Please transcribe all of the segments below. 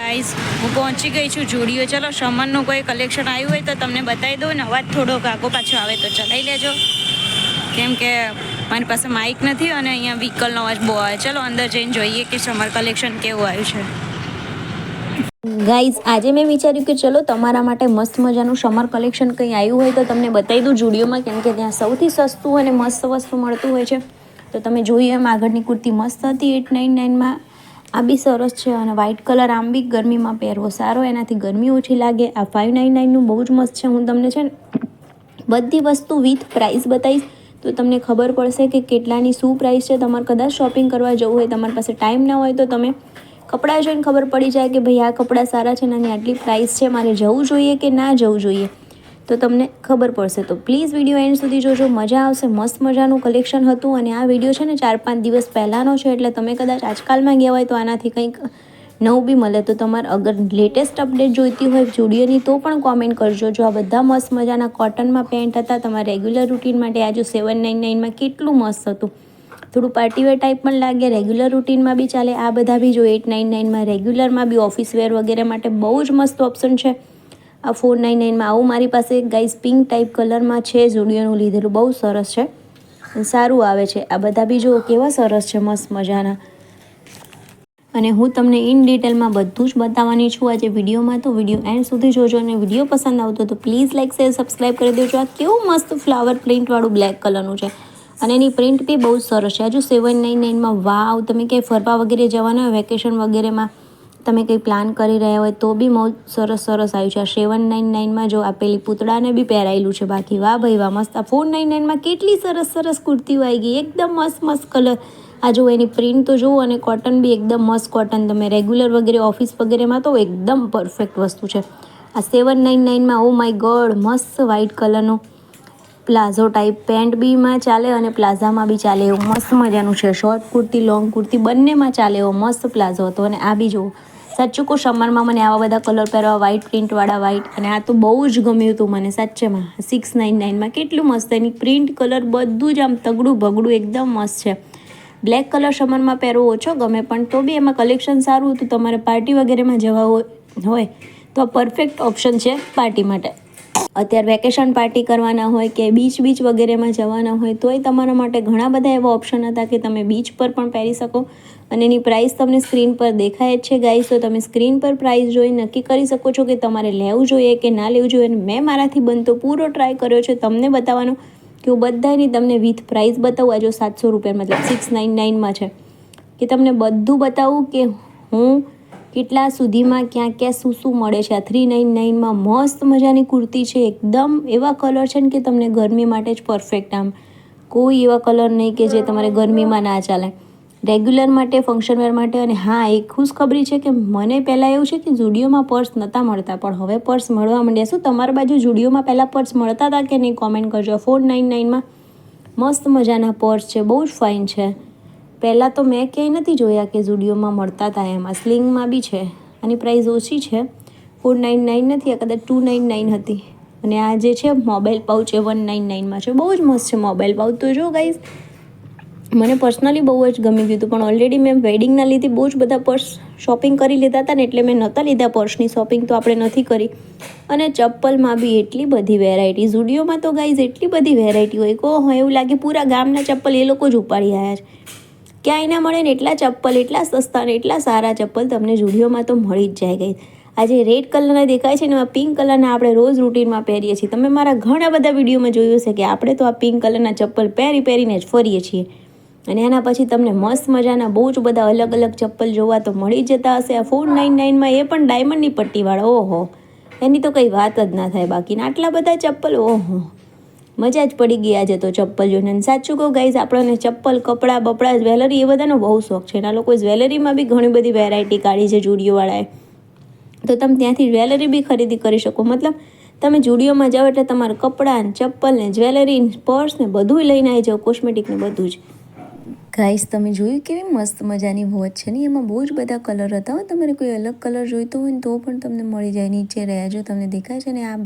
Guys હું પહોંચી ગઈ છું જુડિયો. ચલો સમરનું કોઈ કલેક્શન આવ્યું હોય તો તમને બતાવી દઉં ને. અવાજ થોડોક આગો પાછો આવે તો ચલાવી લેજો, કેમ કે મારી પાસે માઇક નથી અને અહીંયા વ્હીકલનો અવાજ બહુ આવે. ચલો અંદર જઈને જોઈએ કે સમર કલેક્શન કેવું આવ્યું છે. ગાઈઝ આજે મેં વિચાર્યું કે ચલો તમારા માટે મસ્ત મજાનું સમર કલેક્શન કંઈ આવ્યું હોય તો તમને બતાવી દઉં જુડિયોમાં, કેમ કે ત્યાં સૌથી સસ્તું અને મસ્ત વસ્તુ મળતું હોય છે. તો તમે જોઈએ એમ આગળની કુર્તી મસ્ત હતી 899માં. આ બી સરસ છે અને વ્હાઇટ કલર આમ બી ગરમીમાં પહેરવો સારો, એનાથી ગરમી ઓછી લાગે. આ 599નું બહુ જ મસ્ત છે. હું તમને છે ને બધી વસ્તુ વિથ પ્રાઇસ બતાવીશ તો તમને ખબર પડશે કે કેટલાની શું પ્રાઇસ છે. તમારે કદાચ શોપિંગ કરવા જવું હોય, તમારી પાસે ટાઈમ ના હોય તો તમે કપડાં જોઈને ખબર પડી જાય કે ભાઈ આ કપડાં સારા છે અને આટલી પ્રાઇસ છે, મારે જવું જોઈએ કે ના જવું જોઈએ, તો તમને ખબર પડશે. તો પ્લીઝ વિડીયો એન્ડ સુધી જોજો, મજા આવશે. મસ્ત મજાનું કલેક્શન હતું અને આ વિડીયો છે ને 4-5 દિવસ પહેલાંનો છે, એટલે તમે કદાચ આજકાલમાં ગયા હોય તો આનાથી કંઈક નવું બી મળે. તો તમારે અગર લેટેસ્ટ અપડેટ જોઈતી હોય જુડિયોની તો પણ કોમેન્ટ કરજો. જો આ બધા મસ્ત મજાના કોટનમાં પેન્ટ હતા તમારા રેગ્યુલર રૂટીન માટે. આ જો 799માં કેટલું મસ્ત હતું, થોડું પાર્ટીવેર ટાઈપ પણ લાગે, રેગ્યુલર રૂટીનમાં બી ચાલે. આ બધા બી જો 899માં રેગ્યુલરમાં બી ઓફિસ વેર વગેરે માટે બહુ જ મસ્ત ઓપ્શન છે. આ 499માં આવું મારી પાસે ગાઈઝ પિંક ટાઈપ કલરમાં છે, જુડિયોનું લીધેલું, બહુ સરસ છે, સારું આવે છે. આ બધા બી જો કેવા સરસ છે, મસ્ત મજાના. અને હું તમને ઇન ડિટેલમાં બધું જ બતાવવાની છું આજે વિડીયોમાં. તો વિડીયો એન્ડ સુધી જોજો અને વિડીયો પસંદ આવતો તો પ્લીઝ લાઇક શેર સબસ્ક્રાઈબ કરી દેજો. આ કેવું મસ્ત ફ્લાવર પ્રિન્ટવાળું બ્લેક કલરનું છે અને એની પ્રિન્ટ બી બહુ સરસ છે. હજુ 799માં વાવ, તમે ક્યાંય ફરવા વગેરે જવાના હોય વેકેશન વગેરેમાં તમે કંઈ પ્લાન કરી રહ્યા હોય તો બી બહુ સરસ સરસ આવ્યું છે. આ 799માં જો આપેલી પૂતળાને બી પહેરાયેલું છે. બાકી વાહ ભાઈ વાહ મસ્ત. આ 499માં કેટલી સરસ સરસ કુર્તીઓ આવી ગઈ, એકદમ મસ્ત મસ્ત કલર. આ જો એની પ્રિન્ટ તો જુઓ અને કોટન બી એકદમ મસ્ત કોટન. તમે રેગ્યુલર વગેરે ઓફિસ વગેરેમાં તો એકદમ પરફેક્ટ વસ્તુ છે. આ 799માં ઓ માય ગોડ મસ્ત વ્હાઇટ કલરનું પ્લાઝો ટાઈપ પેન્ટ બીમાં ચાલે અને પ્લાઝામાં બી ચાલે એવું મસ્ત મજાનું છે. શોર્ટ કુર્તી લોંગ કુર્તી બંનેમાં ચાલે એવો મસ્ત પ્લાઝો હતો. અને આ બી જુઓ, સાચું કહું સમરમાં મને આવા બધા કલર પહેરવા, વ્હાઇટ પ્રિન્ટવાળા વ્હાઇટ, અને આ તો બહુ જ ગમ્યું હતું મને સાચેમાં. 699માં કેટલું મસ્ત, એની પ્રિન્ટ કલર બધું જ આમ તગડું ભગડું એકદમ મસ્ત છે. બ્લેક કલર સમરમાં પહેરવો ઓછો ગમે, પણ તો બી એમાં કલેક્શન સારું હતું. તમારે પાર્ટી વગેરેમાં જવા હોય તો આ પરફેક્ટ ઓપ્શન છે પાર્ટી માટે. અત્યારે વેકેશન પાર્ટી કરવાના હોય કે બીચ વગેરેમાં જવાના હોય તોય તમારા માટે ઘણા બધા એવા ઓપ્શન હતા કે તમે બીચ પર પણ પહેરી શકો. અને એની પ્રાઇસ તમને સ્ક્રીન પર દેખાય જ છે ગાઈસ, તો તમે સ્ક્રીન પર પ્રાઇસ જોઈ નક્કી કરી શકો છો કે તમારે લેવું જોઈએ કે ના લેવું જોઈએ. મેં મારાથી બનતો પૂરો ટ્રાય કર્યો છે તમને બતાવવાનો કે હું બધાની તમને વિથ પ્રાઇસ બતાવું. આ જો 700 રૂપિયા મતલબ 699માં છે, કે તમને બધું બતાવું કે હું કેટલા સુધીમાં ક્યાં ક્યાં શું મળે છે. આ 399માં મસ્ત મજાની કુર્તી છે, એકદમ એવા કલર છે ને કે તમને ગરમી માટે જ પરફેક્ટ. આમ કોઈ એવા કલર નહીં કે જે તમારે ગરમીમાં ના ચાલે, રેગ્યુલર માટે, ફંક્શન વેર માટે. અને હા, એક ખુશખબરી છે કે મને પહેલાં એવું છે કે જુડિયોમાં પર્સ નહોતા મળતા, પણ હવે પર્સ મળવા માંડ્યા. શું તમારી બાજુ જુડિયોમાં પહેલાં પર્સ મળતા હતા કે નહીં કોમેન્ટ કરજો. 499માં મસ્ત મજાના પર્સ છે, બહુ જ ફાઇન છે. પહેલાં તો મેં ક્યાંય નથી જોયા કે જુડિયોમાં મળતા હતા. એમાં સ્લિંગમાં બી છે, આની પ્રાઇસ ઓછી છે, 499 નથી, આ કદાચ 299 હતી. અને આ જે છે મોબાઈલ પાઉચ એ 199માં છે, બહુ જ મસ્ત છે મોબાઈલ પાઉચ. તો જો ગાઈઝ મને પર્સનલી બહુ જ ગમી ગયું હતું, પણ ઓલરેડી મેં વેડિંગના લીધે બહુ જ બધા પર્સ શોપિંગ કરી લીધા હતા ને, એટલે મેં નહોતા લીધા. પર્સની શોપિંગ તો આપણે નથી કરી. અને ચપ્પલમાં બી એટલી બધી વેરાયટી જુડિયોમાં તો ગાઈઝ એટલી બધી વેરાયટી હોય કહો એવું લાગે પૂરા ગામના ચપ્પલ એ લોકો જ ઉપાડી આવ્યા છે. ક્યાંય ના મળે ને એટલા ચપ્પલ, એટલા સસ્તા ને એટલા સારા ચપ્પલ તમને જુડિયોમાં તો મળી જ જાય ગઈ. આજે રેડ કલરના દેખાય છે ને એમાં પિંક કલરના આપણે રોજ રૂટીનમાં પહેરીએ છીએ. તમે મારા ઘણા બધા વિડીયોમાં જોયું છે કે આપણે તો આ પિંક કલરના ચપ્પલ પહેરીને જ ફરીએ છીએ. અને એના પછી તમને મસ્ત મજાના બહુ જ બધા અલગ અલગ ચપ્પલ જોવા તો મળી જતા હશે. આ 499માં એ પણ ડાયમંડની પટ્ટીવાળા, ઓહો એની તો કંઈ વાત જ ના થાય. બાકીના આટલા બધા ચપ્પલ, ઓહો મજા જ પડી ગઈ આજે તો ચપ્પલ જોઈને. અને સાચું કહું ગાઈઝ, આપણને ચપ્પલ, કપડાં, બપડા, જ્વેલરી એ બધાનો બહુ શોખ છે. એના લોકો જ્વેલરીમાં બી ઘણી બધી વેરાયટી કાઢી છે જુડિયોવાળાએ, તો તમે ત્યાંથી જ્વેલરી બી ખરીદી કરી શકો. મતલબ તમે જુડિયોમાં જાઓ એટલે તમારે કપડાં, ચપ્પલ ને જ્વેલરી, પર્સ ને બધું લઈને આવી જાઓ, કોસ્મેટિક ને બધું જ. ગાઈસ તમે જોયું કેવી મસ્ત મજાની વોચ છે ને, એમાં બહુ જ બધા કલર હતા. તમારે કોઈ અલગ કલર જોઈતો હોય ને તો પણ તમને મળી જાય. નીચે રહ્યા જો તમને દેખાય છે ને આ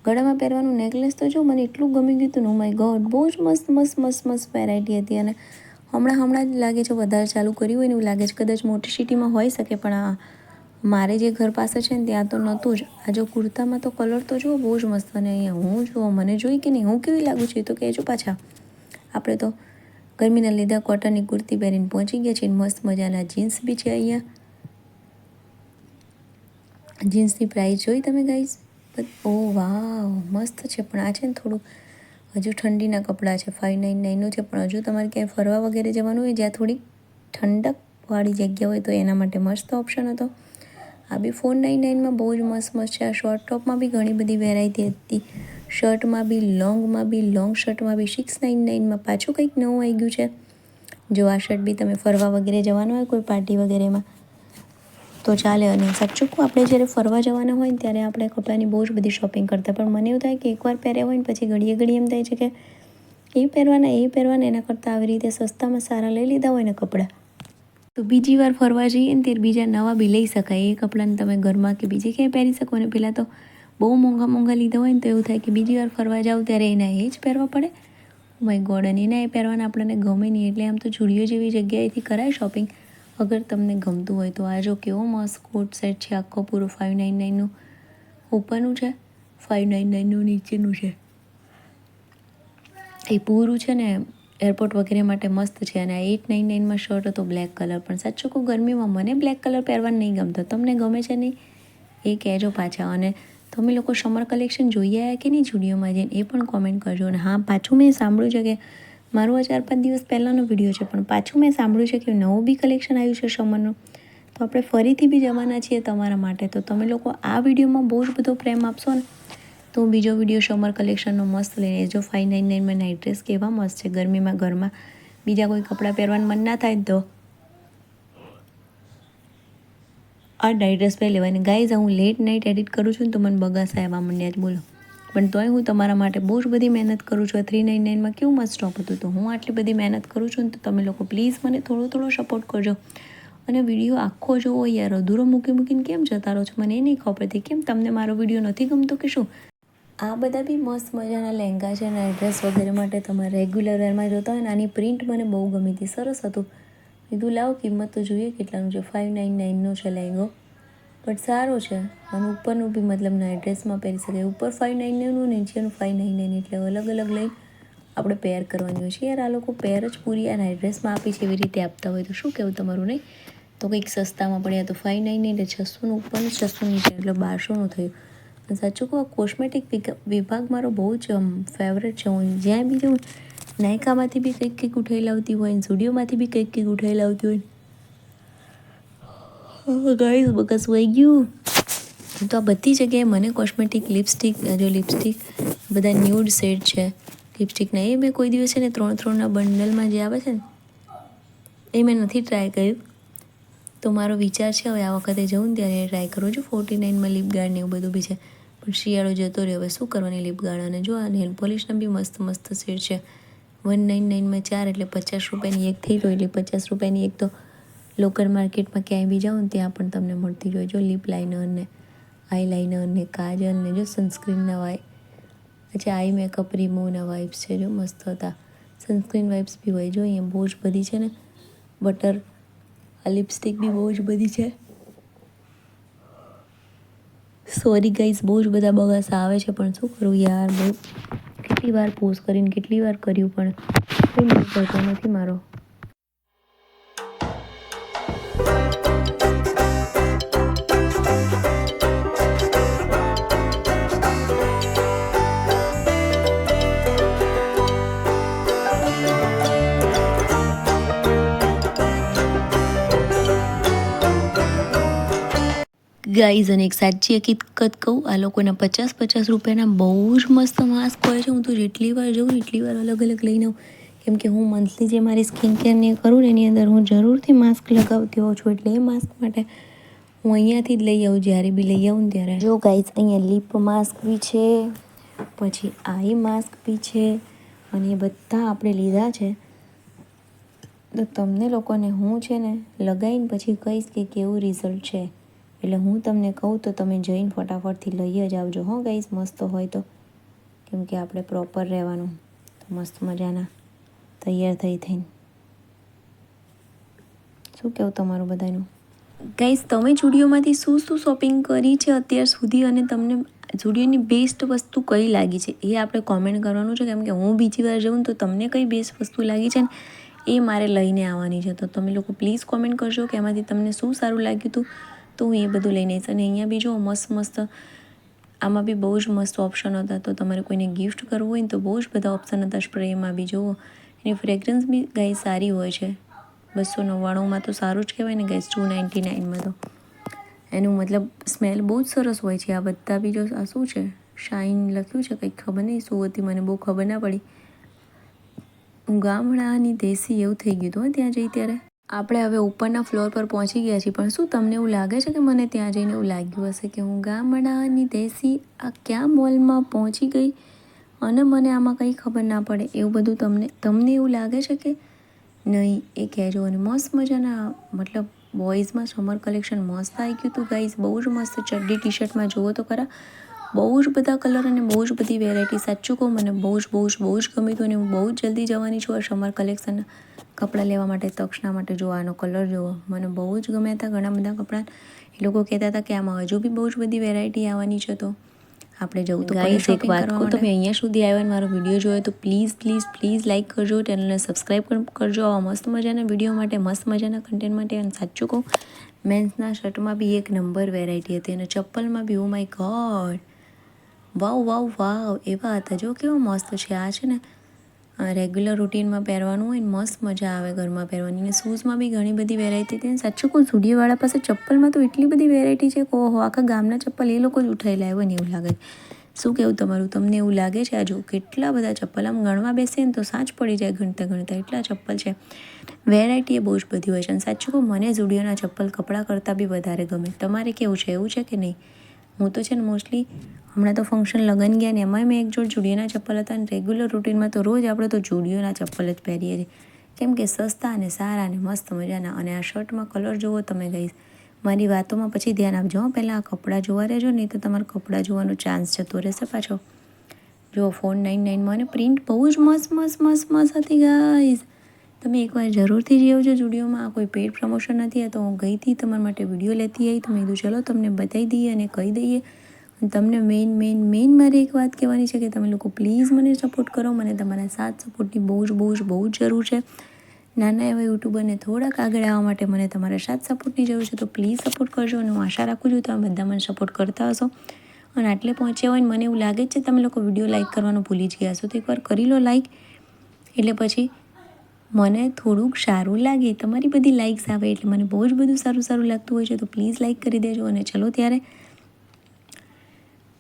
ગળામાં પહેરવાનું નેકલેસ તો જો મને એટલું ગમી ગયું હતું ને, ઓ માય ગોડ બહુ જ મસ્ત મસ્ત મસ્ત મસ્ત વેરાયટી હતી. અને હમણાં જ લાગે છે વધારે ચાલુ કર્યું હોય ને એવું લાગે છે. કદાચ મોટી સિટીમાં હોઈ શકે, પણ આ મારે જે ઘર પાસે છે ને ત્યાં તો નહોતું જ. આ જો કુર્તામાં તો કલર તો જુઓ બહુ જ મસ્ત. અને અહીંયા હું જુઓ મને જોઈ કે નહીં, હું કેવી લાગુ છું એ તો કહેજો પાછા. આપણે તો ગરમીના લીધે કોટનની કુર્તી પહેરીને પહોંચી ગયા છીએ. મસ્ત મજાના જીન્સ બી છે અહીંયા. જીન્સની પ્રાઇસ જોઈ તમે ગાઈઝ? ઓ વાવ, મસ્ત છે. પણ આ છે ને થોડું હજુ ઠંડીના કપડાં છે. 599નું છે. પણ હજુ તમારે ક્યાંય ફરવા વગેરે જવાનું હોય જ્યાં થોડી ઠંડકવાળી જગ્યા હોય તો એના માટે મસ્ત ઓપ્શન હતો. આ બી 499માં બહુ જ મસ્ત મસ્ત છે. આ શોર્ટ ટોપમાં બી ઘણી બધી વેરાયટી હતી. શર્ટમાં બી, લોંગમાં બી, લોંગ શર્ટમાં બી 699માં પાછું કંઈક નવું આવી ગયું છે. જો આ શર્ટ બી તમે ફરવા વગેરે જવાનું હોય કોઈ પાર્ટી વગેરેમાં તો ચાલે. અને સાચું કહું, આપણે જ્યારે ફરવા જવાના હોય ને ત્યારે આપણે કપડાની બહુ જ બધી શોપિંગ કરતા, પણ મને એવું થાય કે એકવાર પહેર્યા હોય ને પછી ઘડીએ ઘડીએ એમ થાય છે કે એ પહેરવાના એના કરતાં આવી રીતે સસ્તામાં સારા લઈ લીધા હોય ને કપડાં તો બીજી વાર ફરવા જઈએ ને ત્યારે બીજા નવા બી લઈ શકાય. એ કપડાને તમે ઘરમાં કે બીજે ક્યાંય પહેરી શકો. ને પહેલાં તો બહુ મોંઘા મોંઘા લીધા હોય ને તો એવું થાય કે બીજી વાર ફરવા જાવ ત્યારે એના એ જ પહેરવા પડે. My God. અને એના એ પહેરવાના આપણને ગમે નહીં. એટલે આમ તો જુડિયો જેવી જગ્યાએથી કરાય શોપિંગ અગર તમને ગમતું હોય તો. આ જો કેવો મસ્ત કોટ સેટ છે. આખો પૂરો 599નું ઉપરનું છે, 599નું નીચેનું છે. એ પૂરું છે ને એરપોર્ટ વગેરે માટે મસ્ત છે. અને આ 899માં શર્ટ હતો બ્લેક કલર. પણ સાચું કહું, ગરમીમાં મને બ્લેક કલર પહેરવાનું નહીં ગમતો. તમને ગમે છે નહીં એ કહેજો પાછા. અને તમે લોકો સમર કલેક્શન જોઈ આવ્યા કે નહીં જુડિયોમાં જઈને એ પણ કોમેન્ટ કરજો. અને હા, પાછું મેં સાંભળ્યું છે કે મારું આ 4-5 દિવસ પહેલાંનો વિડીયો છે પણ પાછું મેં સાંભળ્યું છે કે નવું બી કલેક્શન આવ્યું છે સમરનું. તો આપણે ફરીથી બી જવાના છીએ તમારા માટે. તો તમે લોકો આ વિડીયોમાં બહુ જ બધો પ્રેમ આપશો ને તો હું બીજો વિડીયો સમર કલેક્શનનો મસ્ત લઈને જો 599માં નાઇટ ડ્રેસ કેવા મસ્ત છે. ગરમીમાં ઘરમાં બીજા કોઈ કપડાં પહેરવાનું મન ના થાય તો આ નાઇટ ડ્રેસ પહેરી લેવાની. ગાઈઝ, હું લેટ નાઇટ એડિટ કરું છું ને તો મને બગાસા આવવા માંડ્યા જ બોલો. પણ તોય હું તમારા માટે બહુ જ બધી મહેનત કરું છું. 399માં કેવું મસ્ત સ્ટોપ હતું તો હું આટલી બધી મહેનત કરું છું ને તો તમે લોકો પ્લીઝ મને થોડો સપોર્ટ કરજો. અને વિડીયો આખો જોવો યાર. અધૂરો મૂકીને કેમ જતા રહો છો? મને એ નહીં ખબર પડતી. કેમ તમને મારો વિડીયો નથી ગમતો કે શું? આ બધા બી મસ્ત મજાના લહેંગા છે. નાઇટ ડ્રેસ વગેરે માટે તમારે રેગ્યુલર વેરમાં જોતા હોય ને. આની પ્રિન્ટ મને બહુ ગમી હતી, સરસ હતું. કીધું લાવો કિંમત તો જોઈએ કેટલાનું છે. 599નો છે લહેંગો, બટ સારો છે. અને ઉપરનું બી મતલબ નાઇટ ડ્રેસમાં પહેરી શકાય. ઉપર 599નું, નીચેનું 599. એટલે અલગ અલગ લઈ આપણે પેર કરવાની હોય છે. યાર આ લોકો પેર જ પૂરી આ નાઇટ ડ્રેસમાં આપી છે એવી રીતે આપતા હોય તો શું કહેવું તમારું? નહીં તો કંઈક સસ્તામાં પડ્યા તો 599 એટલે 600નું ઉપરનું, 600 નીચે એટલે 1200નું થયું. સાચું કહું, કોસ્મેટિક વિભાગ મારો બહુ જ ફેવરેટ છે. હું જ્યાં બી જઉં નાયકામાંથી બી કંઈક ઉઠાઈ લાવતી હોય ને સ્ટુડિયોમાંથી બી કંઈક ઉઠાઈ લાવતી હોય. ગાઈઝ, બકસ વહી ગયું. તો આ બધી જગ્યાએ મને કોસ્મેટિક, લિપસ્ટિક બધા ન્યૂડ શેડ છે લિપસ્ટિકના. એ મેં કોઈ દિવસ છે ને 3-3ના બંડલમાં જે આવે છે ને એ મેં નથી ટ્રાય કર્યું. તો મારો વિચાર છે હવે આ વખતે જવું ને ત્યારે ટ્રાય કરું છું. 49માં લિપ ગાર્ડ ને એવું બધું બી છે. પણ શિયાળો જતો રહ્યો, હવે શું કરવાની લિપ ગાર્ડ. અને જો આ નેલ પોલિશના બી મસ્ત મસ્ત શેડ છે. 199માં 4 એટલે 50 રૂપિયાની એક થઈ. તો એટલે 50 રૂપિયાની એક તો લોકલ માર્કેટમાં ક્યાંય બી જાઓ ને ત્યાં પણ તમને મળતી હોય. જો લિપ લાઇનર ને આઈ લાઇનર ને કાજલ ને જો સનસ્ક્રીનના અચ્છા આઈ મેકઅપ રિમૂવના વાઇપ્સ છે. જો મસ્ત હતા. સનસ્ક્રીન વાઇપ્સ બી હોય જો અહીંયા બહુ જ બધી છે ને. બટર આ લિપસ્ટિક બી બહુ જ બધી છે. સોરી ગાઈઝ, બહુ જ બધા બગાસા આવે છે પણ શું કરું યાર. બહુ કેટલી વાર પોઝ કરીને કેટલી વાર કર્યું પણ કોઈ મન કરતો નથી મારો. ગાઈઝ, અને એક સાચી હકીકત કહું, આ લોકોના 50-50 રૂપિયાના બહુ જ મસ્ત માસ્ક હોય છે. હું તો જેટલી વાર જાઉં એટલી વાર અલગ અલગ લઈને આવું. કેમ કે હું મંથલી જે મારી સ્કિન કેરની કરું ને એની અંદર હું જરૂરથી માસ્ક લગાવતી હોઉં છું. એટલે એ માસ્ક માટે હું અહીંયાથી જ લઈ આવું જ્યારે બી લઈ આવું ને ત્યારે. જો ગાઈઝ, અહીંયા લિપ માસ્ક બી છે, પછી આઈ માસ્ક બી છે. અને એ બધા આપણે લીધા છે. તો તમને લોકોને હું છે ને લગાવીને પછી કહીશ કે કેવું રિઝલ્ટ છે. એટલે હું તમને કહું તો તમે જઈને ફટાફટથી લઈ જ આવજો હો ગાઈઝ. મસ્ત હોય તો, કેમ કે આપણે પ્રોપર રહેવાનું. તો મસ્ત મજાના તૈયાર થઈને શું કહેવું તમારું બધાનું? ગાઈઝ તમે જુડિયોમાંથી શું શું શોપિંગ કરી છે અત્યાર સુધી અને તમને જુડિયોની બેસ્ટ વસ્તુ કઈ લાગી છે એ આપણે કોમેન્ટ કરવાનું છે, કેમ કે હું બીજી વાર જાઉં તો તમને કઈ બેસ્ટ વસ્તુ લાગી છે ને એ મારે લઈને આવવાની છે. તો તમે લોકો પ્લીઝ કોમેન્ટ કરજો કે એમાંથી તમને શું સારું લાગ્યું હતું, તો હું એ બધું લઈને આવીશ. અને અહીંયા બી જો મસ્ત મસ્ત આમાં બી બહુ જ મસ્ત ઓપ્શન હતા. તો તમારે કોઈને ગિફ્ટ કરવું હોય ને તો બહુ જ બધા ઓપ્શન હતા. સ્પ્રેમાં બી જુઓ, એની ફ્રેગ્રન્સ બી ગાઈ સારી હોય છે. 299 તો સારું જ કહેવાય ને ગાઈસ. 299 તો એનું મતલબ સ્મેલ બહુ જ સરસ હોય છે. આ બધા બી જો આ શું છે, શાઇન લખ્યું છે, કંઈક ખબર નહીં શું હતી, મને બહુ ખબર ના પડી. ગામડાની દેશી એવું થઈ ગયું હતું ત્યાં જઈ ત્યારે. આપણે હવે ઉપરના ફ્લોર પર પહોંચી ગયા છીએ, પણ શું તમને એવું લાગે છે કે મને ત્યાં જઈને એવું લાગ્યું હશે કે હું ગામડાની દેશી આ ક્યાં મોલમાં પહોંચી ગઈ અને મને આમાં કંઈ ખબર ના પડે, એવું બધું તમને એવું લાગે છે કે નહીં એ કહેજો. અને મસ્ત મજાના મતલબ બોયઝમાં સમર કલેક્શન મસ્ત આવી ગયું હતું ગાઈઝ. બહુ જ મસ્ત ચડ્ડી ટી શર્ટમાં જુઓ તો ખરા, બહુ જ બધા કલર અને બહુ જ બધી વેરાયટી. સાચું કહું મને બહુ જ ગમ્યું હતું અને હું બહુ જ જલ્દી જવાની છું આ સમર કલેક્શનના કપડાં લેવા માટે, તક્ષના માટે. જો આનો કલર જુઓ, મને બહુ જ ગમ્યા હતા ઘણા બધા કપડાં. એ લોકો કહેતા હતા કે આમાં હજુ બી બહુ જ બધી વેરાયટી આવવાની છે, તો આપણે જવું તો ગાઈસ. એક વાત કહું, તમે અહીંયા સુધી આવ્યા અને મારો વિડીયો જોયો તો પ્લીઝ લાઇક કરજો, ચેનલને સબસ્ક્રાઈબ કરજો આવા મસ્ત મજાના વિડીયો માટે, મસ્ત મજાના કન્ટેન્ટ માટે. અને સાચું કહું, મેન્સના શર્ટમાં બી એક નંબર વેરાયટી હતી અને ચપ્પલમાં બી ઓ માય ગોડ, વાવ એવા હતા. જો કેવા મસ્ત છે. આ છે ને રેગ્યુલર રૂટીનમાં પહેરવાનું હોય ને મસ્ત મજા આવે ઘરમાં પહેરવાની. અને શૂઝમાં બી ઘણી બધી વેરાયટી હતી. સાચું કહું, સ્ટુડિયોવાળા પાસે ચપ્પલમાં તો એટલી બધી વેરાયટી છે કે ઓહો, આખા ગામના ચપ્પલ એ લોકો જ ઉઠાઈ લાવ્યો ને એવું લાગે. શું કહેવું તમારું, તમને એવું લાગે છે? આ જો કેટલા બધા ચપ્પલ, આમ ગણવા બેસીએ ને તો સાંજ પડી જાય ગણતા એટલા ચપ્પલ છે. વેરાયટી એ બહુ જ બધી હોય છે. અને સાચું કહું, મને સ્ટુડિયોના ચપ્પલ કપડાં કરતાં બી વધારે ગમે. તમારે કેવું છે, એવું છે કે નહીં? હું તો છે ને મોસ્ટલી હમણાં તો ફંક્શન લગન ગયા ને એમાંય મેં એક જોડ જુડિયોના ચપ્પલ હતા. અને રેગ્યુલર રૂટીનમાં તો રોજ આપણે તો જુડિયોના ચપ્પલ જ પહેરીએ છીએ, કેમ કે સસ્તા અને સારા અને મસ્ત મજાના. અને આ શર્ટમાં કલર જુઓ તમે ગાઈસ. મારી વાતોમાં પછી ધ્યાન આપજો. પહેલાં આ કપડાં જોવા રહેજો, નહીં તો તમારે કપડાં જોવાનો ચાન્સ જતો રહેશે પાછો. જો 499 અને પ્રિન્ટ બહુ જ મસ્ત હતી ગાઈસ. તમે એકવાર જરૂરથી જઈ આવજો જુડિયોમાં. આ કોઈ પેડ પ્રમોશન નથી, આ તો હું ગઈ હતી તમારા માટે વિડીયો લેતી આવી. તો મેં કીધું ચલો તમને બતાવી દઈએ અને કહી દઈએ. અને તમને મેઇન મારી એક વાત કહેવાની છે કે તમે લોકો પ્લીઝ મને સપોર્ટ કરો. મને તમારા સાથ સપોર્ટની બહુ જ જરૂર છે. નાના એવા યુટ્યુબરને થોડાક આગળ આવવા માટે મને તમારા સાથ સપોર્ટની જરૂર છે. તો પ્લીઝ સપોર્ટ કરજો. અને હું આશા રાખું છું તમે બધા મને સપોર્ટ કરતા હશો. અને આટલે પહોંચ્યા હોય ને મને એવું લાગે જ છે તમે લોકો વિડીયો લાઇક કરવાનું ભૂલી જ ગયા છો. તો એકવાર કરી લો લાઇક, એટલે પછી મને થોડુંક સારું લાગે. તમારી બધી લાઇક્સ આવે એટલે મને બહુ જ બધું સારું લાગતું હોય છે. તો પ્લીઝ લાઇક કરી દેજો. અને ચલો ત્યારે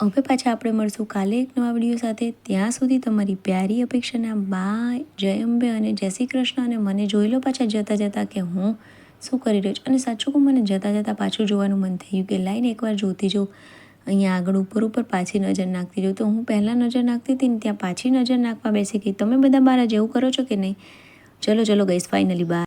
હવે પાછા આપણે મળશું કાલે એક નવા વિડીયો સાથે. ત્યાં સુધી તમારી પ્યારી અપેક્ષાના બાય, જય અંબે અને જય શ્રી કૃષ્ણ. અને મને જોઈ લો પાછા જતાં કે હું શું કરી રહ્યો છું. અને સાચું કહું, મને જતાં પાછું જોવાનું મન થયું કે લાઈને એકવાર જોતી જાઉં. અહીંયા આગળ ઉપર પાછી નજર નાખતી જાઉં. તો હું પહેલાં નજર નાખતી હતી ને ત્યાં પાછી નજર નાખવા બેસી ગઈ. તમે બધા મારા જેવું કરો છો કે નહીં? ચલો ગઈશ, ફાઇનલી બાય.